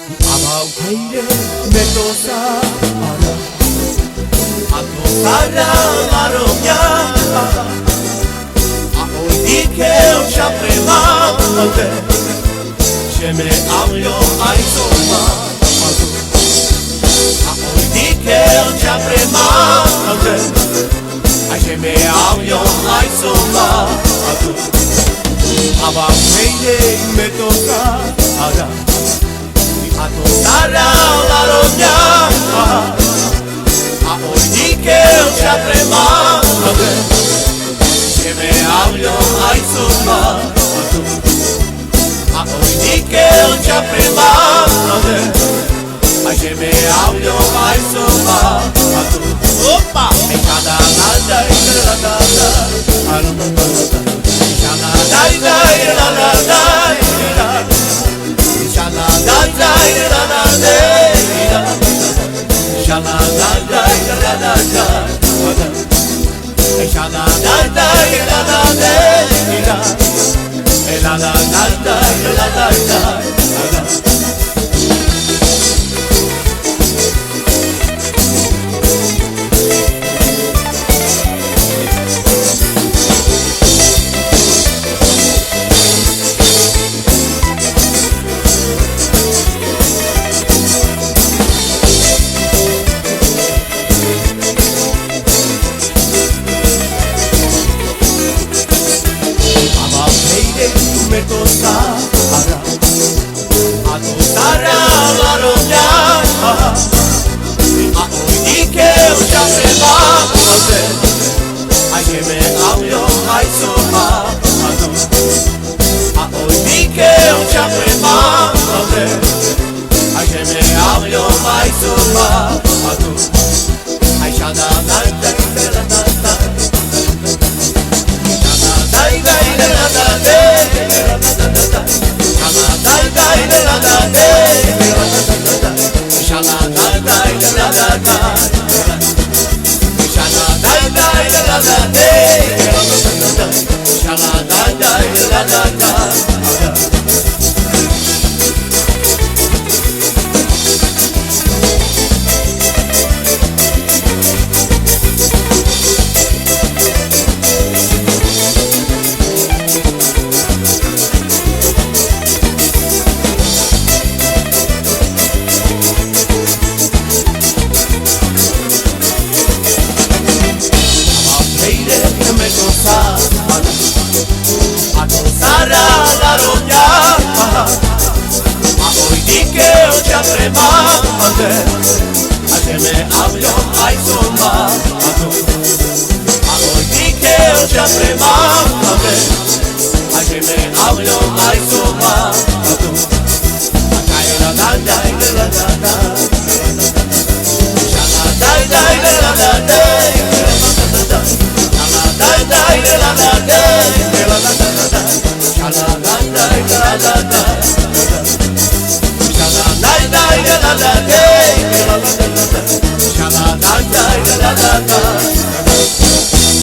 Abaukeire metosa ara Atosara laromia Ahoidike o chapremante Sheme amyo aizoma Ahoidike o chapremante Sheme amyo aizoma Abaukeire metosa ara Atosara laromia Ahoidike o chapremante Sheme amyo aizoma Ahoidike o chapremante Sheme amyo aizoma Opa! Echada nada e la la la Echada nada e la la la Echada nada e la la la Echada nada e la la la Echada nada e la la la Echada nada e la la la Atosara laromia Ahoidike o chapremante Sheme amyo aizoma Ahoidike o chapremante Sheme amyo aizoma Aishada nanda ila nanda Nanda ila nanda Atosara laromia Ahoidike o chapremante Sheme amyo aizoma Ahoidike o chapremante Sheme